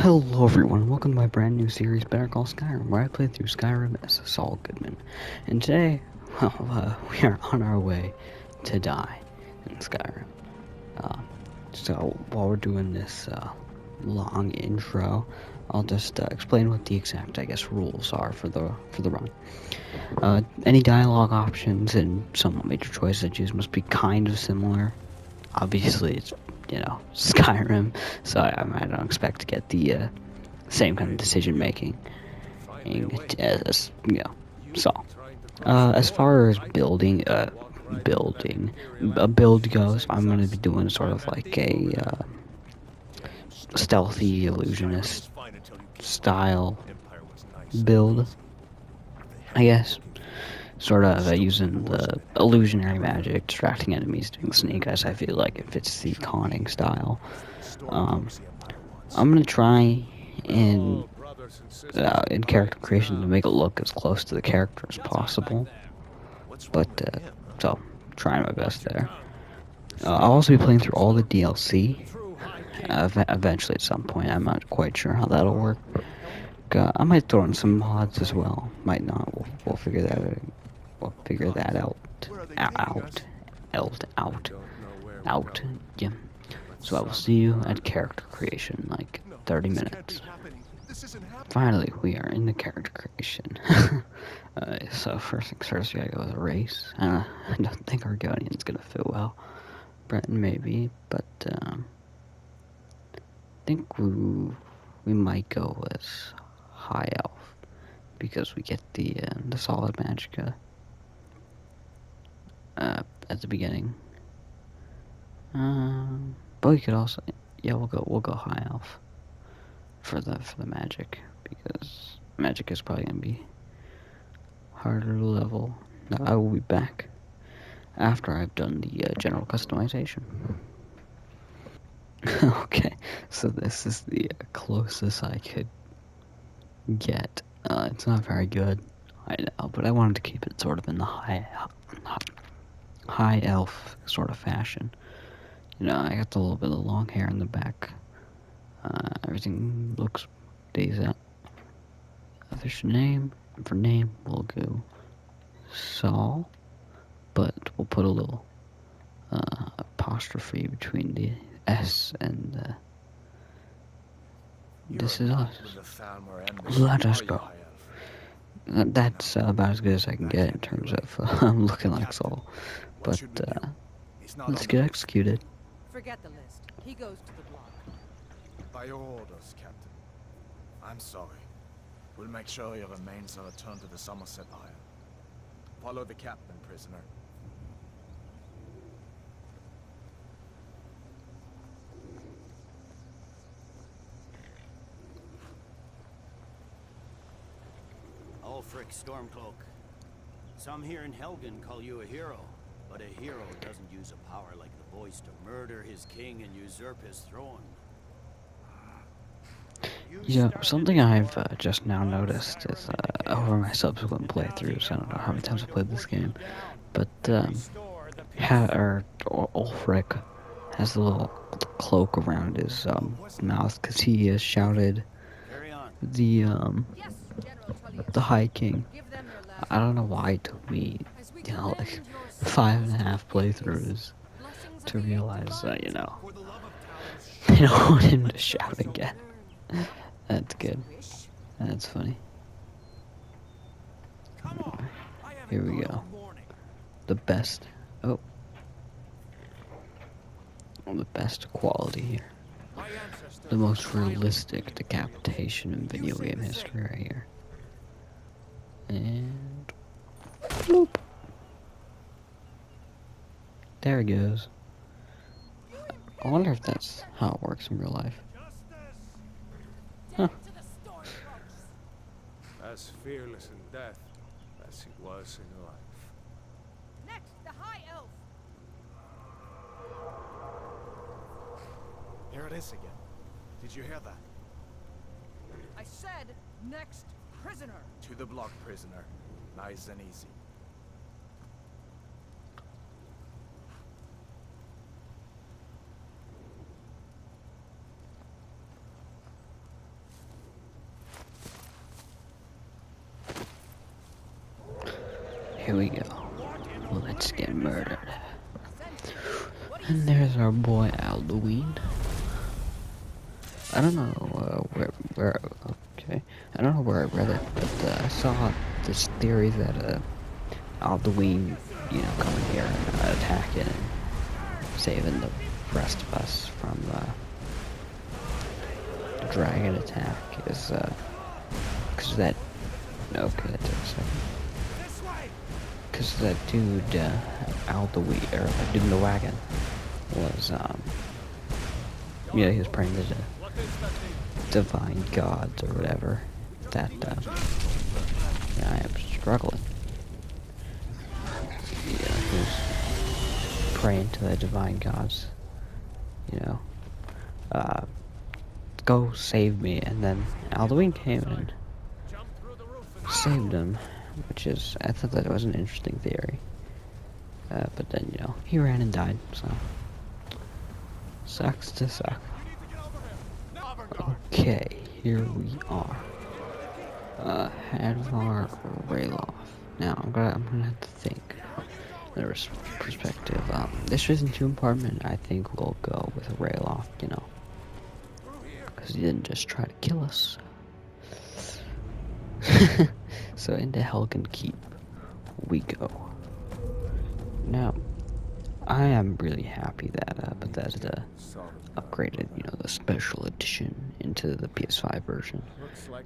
Hello everyone, welcome to my brand new series, Better Call Skyrim, where I play through Skyrim as Saul Goodman. And today, we are on our way to die in Skyrim. Uh, so while we're doing this long intro, I'll just explain what the exact, rules are for the run. Any dialogue options and some major choices I choose must be kind of similar. Obviously, it's Skyrim, so I don't expect to get the same kind of decision making as so as far as building a build goes, I'm going to be doing sort of like a stealthy illusionist style build, I guess. Sort of using the illusionary magic, distracting enemies, doing sneak eyes. I feel like it fits the conning style. um, I'm gonna try and in character creation to make it look as close to the character as possible. But so trying my best there. I'll also be playing through all the DLC. Eventually, at some point, I'm not quite sure how that'll work. I might throw in some mods as well. Might not. We'll figure that out. We'll figure that out. Out. Out. Yeah. So I will see you at character creation, like 30 minutes. Finally, we are in the character creation. So first things first, we gotta go with a race. I don't think Argonian's gonna fit well. Breton maybe, but I think we might go with High Elf because we get the solid magicka at the beginning. But we could also, yeah, we'll go High Elf for the magic, because magic is probably gonna be harder to level. Now, I will be back after I've done the general customization. Okay, so this is the closest I could get. It's not very good, I know, but I wanted to keep it sort of in the high elf sort of fashion. I got a little bit of long hair in the back. Everything looks decent. There's name. For name, we'll go Saul, but we'll put a little apostrophe between the S and the. This is us. Let us go. That's about as good as I can get in terms of looking like Saul. But let's get executed. Forget the list. He goes to the block. By your orders, Captain. I'm sorry. We'll make sure your remains are returned to the Somerset Isle. Follow the captain, prisoner. Ulfric Stormcloak. Some here in Helgen call you a hero, but a hero doesn't use a power like the voice to murder his king and usurp his throne. Yeah, something I've just now noticed is over my subsequent playthroughs. I don't know how many times I played this game, but Ulfric has a little cloak around his mouth because he has shouted the High King. I don't know why it took me, like 5.5 playthroughs to realize that, they don't want him to shout again. That's good. That's funny. Here we go. The best. Oh. The best quality here. The most realistic decapitation in video game history right here. And bloop. There it goes. I wonder if that's how it works in real life. Huh. As fearless in death as he was in life. Next, the High Elf. Here it is again. Did you hear that? I said, next, prisoner. To the block, prisoner. Nice and easy. Here we go. Let's get murdered. And there's our boy Alduin. I don't know okay. I don't know where I read it, but I saw this theory that Alduin, coming here and attacking and saving the rest of us from the dragon attack is because that. Okay, that took a second. Because that dude, Alduin, or that dude in the wagon, was he was praying to the divine gods or whatever. That I am struggling. He was praying to the divine gods, go save me, and then Alduin came and saved him, which is, I thought that was an interesting theory. But then, he ran and died, so sucks to suck. Okay, here we are. Hadvar Rayloff. Now, I'm gonna have to think. There's perspective. This isn't too important. I think we'll go with Rayloff, because he didn't just try to kill us. So into Helgen Keep we go. Now, I am really happy that Bethesda upgraded, the special edition into the PS5 version.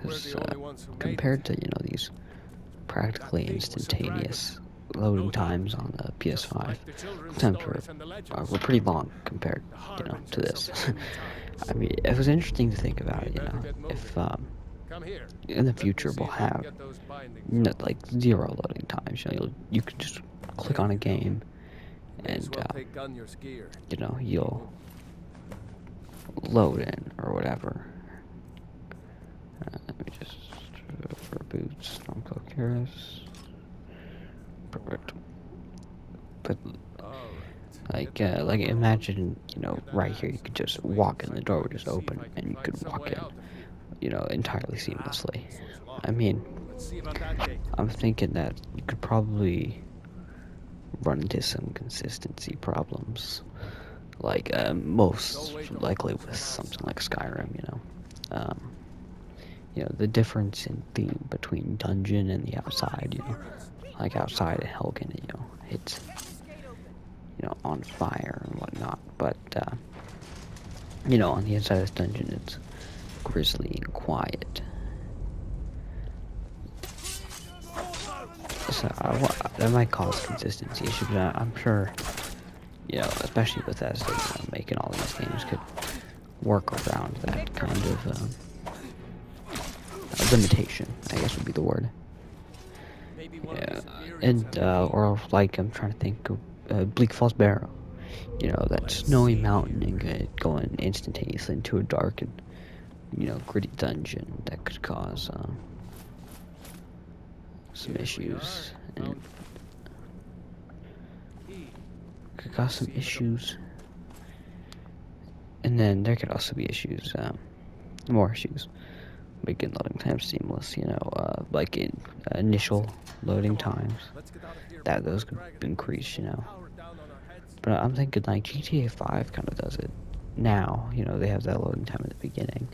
Because compared to, these practically instantaneous loading times on the PS5, times were pretty long compared, to this. I mean, it was interesting to think about it, if in the future we'll have like 0 loading times. You can just click on a game and you'll load in or whatever. Let me just for boots, Stormcloak Heroes. Perfect. But like imagine, right here you could just walk in, the door would just open and you could walk in, entirely seamlessly. I mean, I'm thinking that you could probably run into some consistency problems, like most likely with something like Skyrim. The difference in theme between dungeon and the outside. Like outside of Helgen, it's on fire and whatnot, but on the inside of this dungeon it's grisly and quiet. So that might cause consistency issues, but I'm sure, especially with Bethesda, making all these games could work around that kind of limitation, I guess would be the word. Yeah, and or like I'm trying to think of Bleak Falls Barrow, that snowy mountain and going instantaneously into a dark and gritty dungeon that could cause some issues, and and then there could also be issues, more issues, making loading times seamless, like in initial loading times, that those could increase, but I'm thinking like GTA 5 kind of does it now, they have that loading time at the beginning,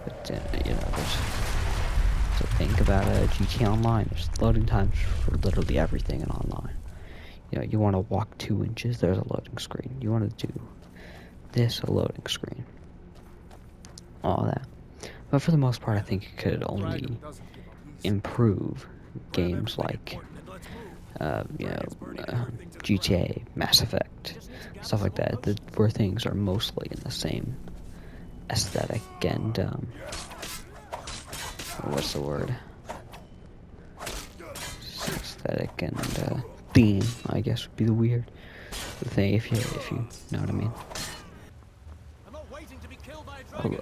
but there's to think about GTA Online. There's loading times for literally everything in online. You want to walk 2 inches, there's a loading screen. You want to do this, a loading screen. All that. But for the most part, I think it could only improve games like, GTA, Mass Effect, stuff like that, where things are mostly in the same aesthetic and, what's the word? Aesthetic and theme, I guess, would be the thing, if you know what I mean.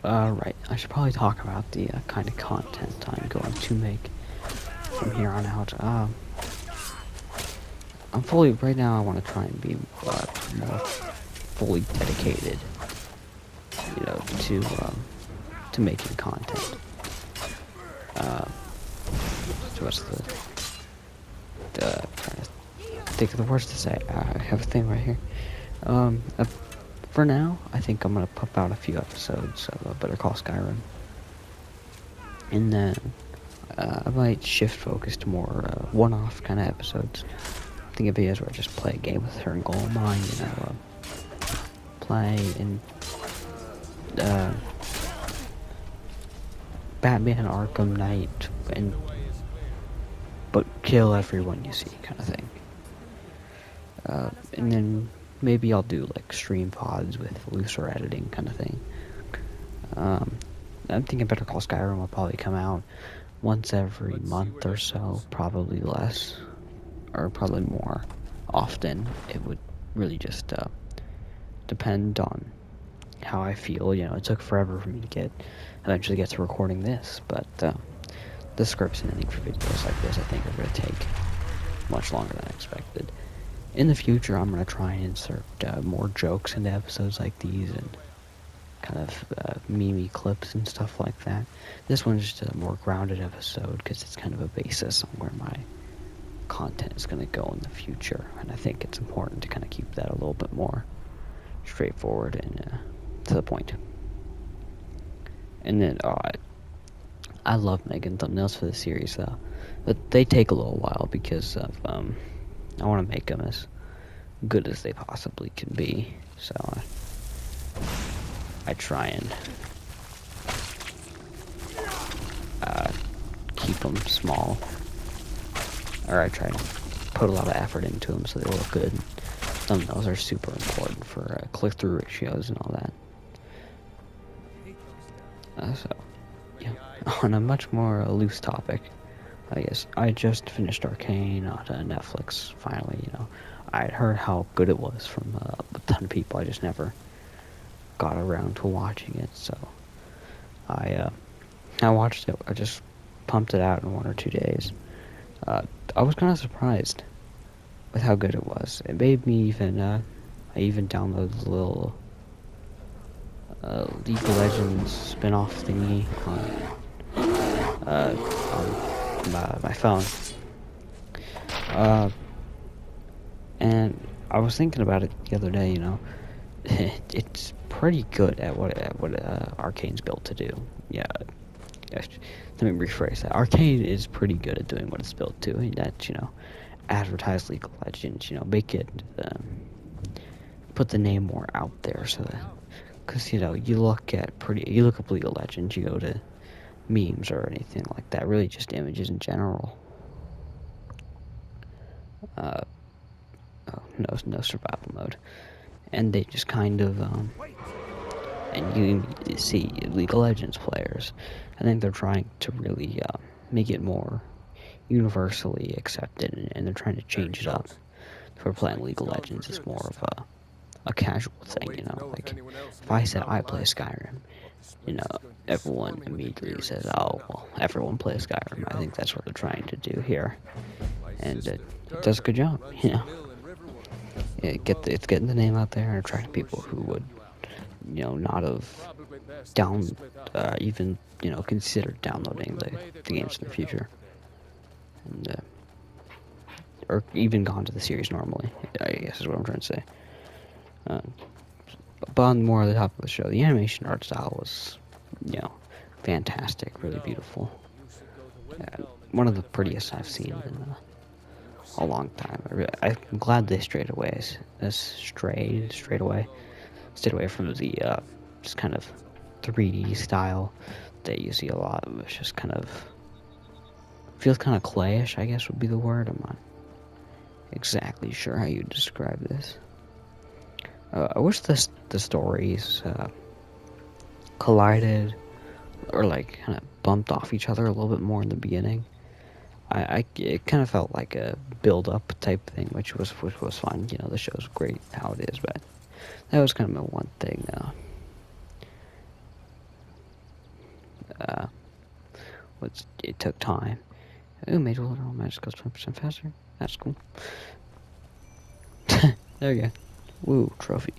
Oh, right. I should probably talk about the kind of content I'm going to make from here on out. Right now I want to try and be more fully dedicated, to making content. So what's trying to think of the words to say. I have a thing right here. For now, I think I'm gonna pump out a few episodes of Better Call Skyrim, and then I might shift focus to more one-off kind of episodes. Think of videos where I just play a game with her and goal in mind, play in Batman Arkham Knight, but kill everyone you see, kind of thing. And then maybe I'll do like stream pods with looser editing, kind of thing. I'm thinking Better Call Skyrim will probably come out once every month or so, probably less, or probably more often. It would really just depend on how I feel. It took forever for me to eventually get to recording this, but the scripts and editing for videos like this, I think, are going to take much longer than I expected. In the future, I'm going to try and insert more jokes into episodes like these, and kind of meme clips and stuff like that. This one's just a more grounded episode because it's kind of a basis on where my content is going to go in the future, and I think it's important to kind of keep that a little bit more straightforward and to the point. And then I love making thumbnails for the series though, but they take a little while because of I want to make them as good as they possibly can be, so I try and keep them small, or I try to put a lot of effort into them so they look good. Thumbnails are super important for click-through ratios and all that. So, yeah. On a much more loose topic, I guess I just finished Arcane on Netflix. Finally, I'd heard how good it was from a ton of people. I just never got around to watching it, so I watched it. I just pumped it out in 1 or 2 days. I was kind of surprised with how good it was. It made me even I even downloaded the little League of Legends spin-off thingy on my phone. And I was thinking about it the other day. It's pretty good at what Arcane's built to do. Yeah, let me rephrase that. Arcane is pretty good at doing what it's built to. And that's, advertise League of Legends. Make it put the name more out there, so that, because you look up League of Legends, you go to memes or anything like that, really just images in general. No survival mode, and they just kind of and you see League of Legends players. I think they're trying to really make it more universally accepted, and they're trying to change it up. For playing League of Legends, it's more of a casual thing, like if I said I play Skyrim, everyone immediately says, oh, well, everyone plays Skyrim. I think that's what they're trying to do here, and it does a good job, It's getting the name out there and attracting people who would, not have even, considered downloading the games in the future, and or even gone to the series normally, I guess is what I'm trying to say. But on more of the top of the show, the animation art style was, fantastic, really beautiful. One of the prettiest I've seen in a long time. I'm glad they stayed away from the just kind of 3D style that you see a lot of. It's just kind of feels kind of clayish, I guess would be the word. I'm not exactly sure how you describe this. I wish the stories collided or like kind of bumped off each other a little bit more in the beginning. It kind of felt like a build-up type thing, which was fun. The show's great how it is, but that was kind of my one thing. It took time. Ooh, made a little magic goes 20% faster. That's cool. There you go. Woo, trophy.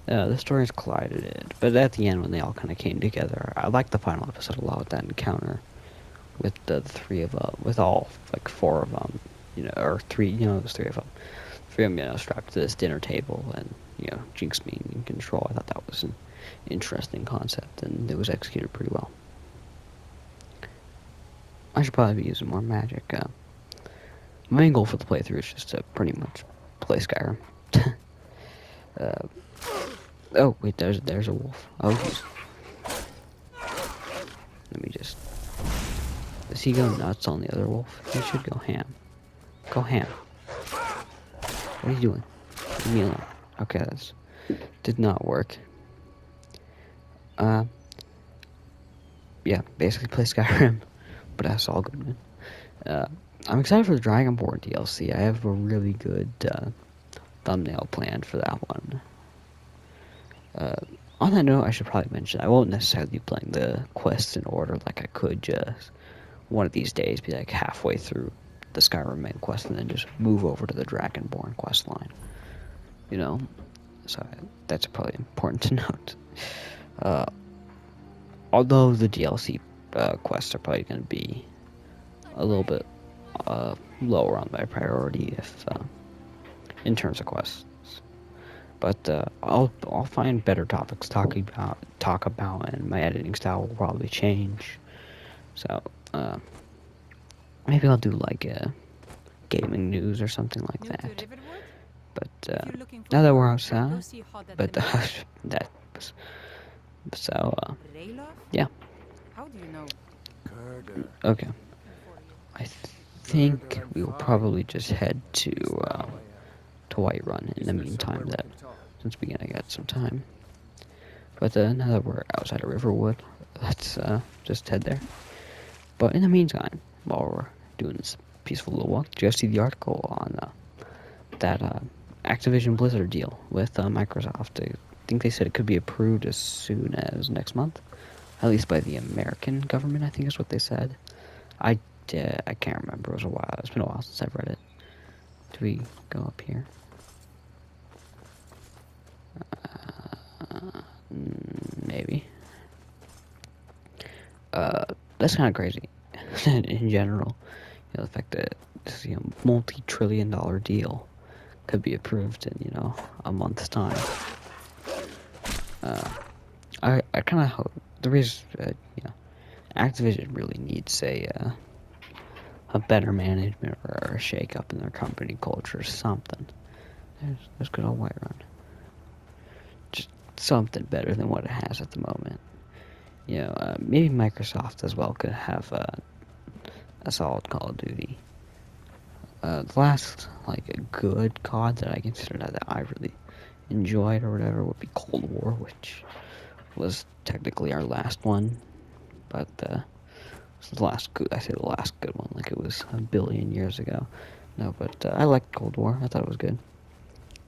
The stories collided, but at the end when they all kind of came together, I liked the final episode a lot with that encounter with the three of with all like 4 of them or three, there's three of them. Three of them, strapped to this dinner table, and Jinx being in control. I thought that was an interesting concept, and it was executed pretty well. I should probably be using more magic. My main goal for the playthrough is just to pretty much play Skyrim. Oh wait, there's a wolf. Oh, let me just. Does he go nuts on the other wolf? He should go ham. Go ham. What are you doing? Leave me alone. Okay, that's did not work. Yeah, basically play Skyrim, but that's all good, man. I'm excited for the Dragonborn DLC. I have a really good thumbnail planned for that one. On that note, I should probably mention I won't necessarily be playing the quests in order. Like I could just one of these days be like halfway through the Skyrim main quest and then just move over to the Dragonborn quest line. So that's probably important to note. Although the DLC quests are probably going to be a little bit lower on my priority if in terms of quests. But I'll find better topics to talk about, and my editing style will probably change. So maybe I'll do like a gaming news or something like that. But now that we're outside, but that was so yeah. How do you know? Okay. I think we will probably just head to Whiterun in the meantime. That since we got some time. But now that we're outside of Riverwood, let's just head there. But in the meantime, while we're doing this peaceful little walk, did you guys see the article on that Activision Blizzard deal with Microsoft? I think they said it could be approved as soon as next month, at least by the American government. I think is what they said. I can't remember. It was a while. It's been a while since I've read it. Do we go up here? Maybe. That's kind of crazy in general. The fact that this multi-trillion-dollar deal could be approved in a month's time. I kind of hope the reason Activision really needs a better management or a shake-up in their company culture, something. There's good old Whiterun. Just something better than what it has at the moment. Maybe Microsoft as well could have a solid Call of Duty. The last a good COD that I consider that I really enjoyed or whatever would be Cold War, which was technically our last one, but it's the last good. I say the last good one, like it was a billion years ago. No, but I liked Cold War. I thought it was good.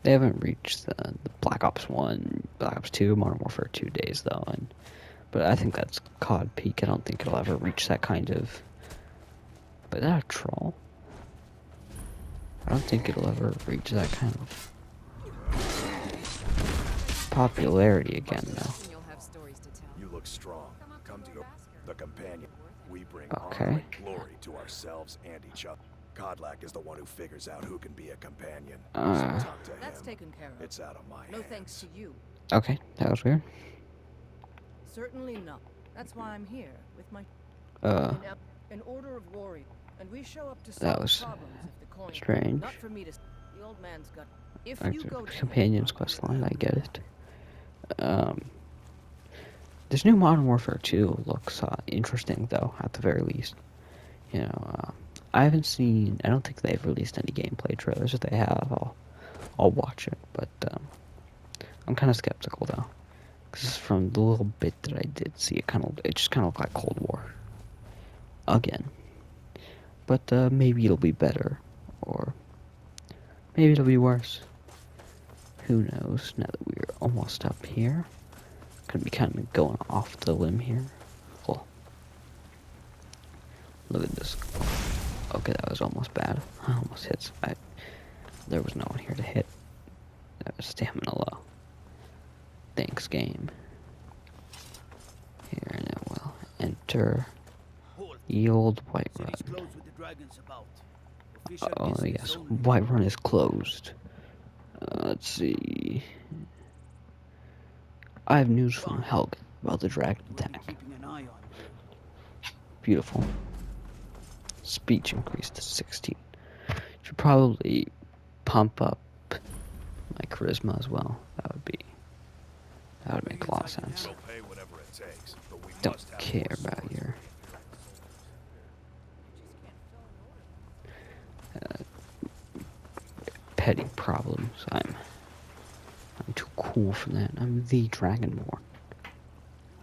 They haven't reached the Black Ops 1, Black Ops 2, Modern Warfare 2 days though, but I think that's COD peak. I don't think it'll ever reach that kind of. But is that a troll? I don't think it'll ever reach that kind of popularity again, though. You look strong. Come to the companion. We bring Okay. honor and glory to ourselves and each other. Kodlak is the one who figures out who can be a companion. So talk to That's him. taken care of. It's out of my No hands. thanks to you. Okay, that was weird. Certainly not. That's why I'm here with my an order of warriors, and we show up to That solve was problems if the coin. strange. Not for me to. The old man's got. If Back you to go to Companions quest line, I get it. This new Modern Warfare 2 looks interesting, though, at the very least. I haven't seen. I don't think they've released any gameplay trailers. If they have, I'll watch it. But I'm kind of skeptical though, because from the little bit that I did see, it just kind of looked like Cold War again. But maybe it'll be better, or maybe it'll be worse. Who knows? Now that we're almost up here, gonna be kind of going off the limb here. Cool. Look at this. Okay, that was almost bad. I almost hit. There was no one here to hit. That was stamina low. Thanks, game. Here, now we'll enter the old Whiterun. official Oh, business yes. only. Whiterun is closed. Let's see. I have news from Helgen about the dragon We'll be attack. keeping an eye on you. Beautiful. Speech increased to 16. Should probably pump up my charisma as well. That would make a lot of sense. We'll pay whatever it takes, but we Don't must have care more about swords. your petty problems. I'm too cool for that. I'm the Dragonborn.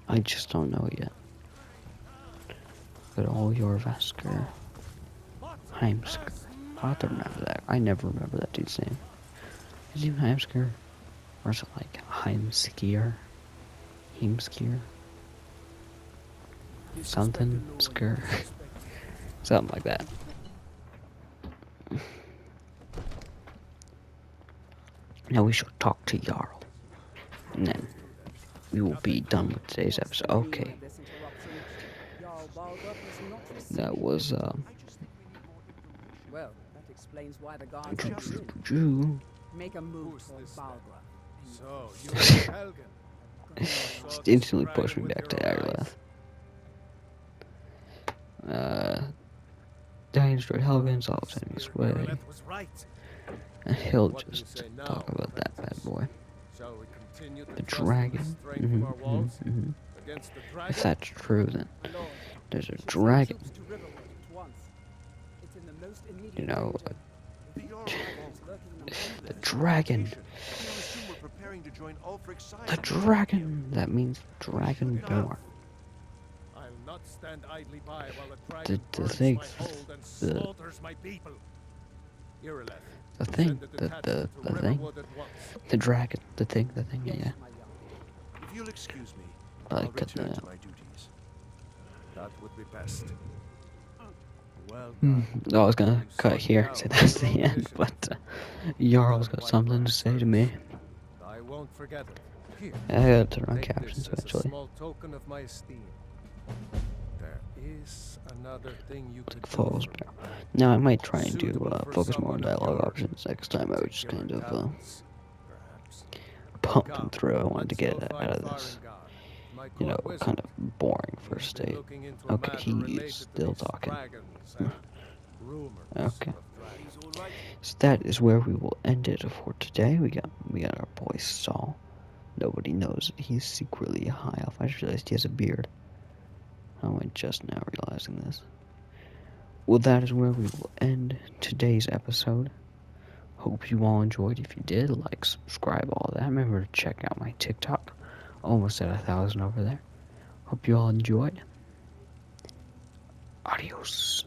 I just don't know it yet. But all your Vesker, Heimsker. I have to remember that. I never remember that dude's name. Is he Heimsker? Or is it like Heimskier? Heimskier? Something sker. Something like that. Now we shall talk to Jarl. And then we will be done with today's episode. Okay. That was Well, that explains why the guards are Jew. Make a move for Balgra. So, you are Helgen. Just instantly pushed me back to Agarlath. Diane destroyed Helgen's all of his way. Was right. And he'll What just you say now, talk about that bad boy. Shall we continue to The trust in dragon. strength of our walls Mhm. against the If dragon? that's true, then My lord, there's a should send dragon. troops to Riverwood at once. It's in the most immediate You know, danger. The Jarl Dragons lurking in the the mountains. dragon. You assume we're preparing to join Ulfric's side. The dragon. That means dragonborn. I'll not stand idly by while the The dragon burns thing- my hold and the- slaughters my people. Irileth, The thing. send a detachment The to thing. Riverwood at once. The dragon. The thing. Yeah. Yes, my young. If you'll excuse me, Like, I'll return the- to my duties. That would be best. Well Hmm. done. I was gonna You cut sought here, out so that's the your own end. mission. But Jarl's got something to say to me. I won't forget it. Here, I gotta turn on take captions this as a actually. small token of my esteem. There is another thing you could do Focus for me. more. Now I might try and do Suitable for focus more on someone of dialogue your options next time. I would just kind of talents, perhaps. pump Come, and through. I wanted to let's get go out find of this, Farengar, my you know, court wizard. kind of boring He's first been date. looking into a Okay, matter he's related to still these talking. dragons and rumors Okay. of dragons. So that is where we will end it for today. We got our boy Saul. Nobody knows that he's secretly a high elf. I just realized he has a beard. How am I just now realizing this? Well, that is where we will end today's episode. Hope you all enjoyed. If you did, like, subscribe, all that. Remember to check out my TikTok. Almost at 1,000 over there. Hope you all enjoyed. Adios.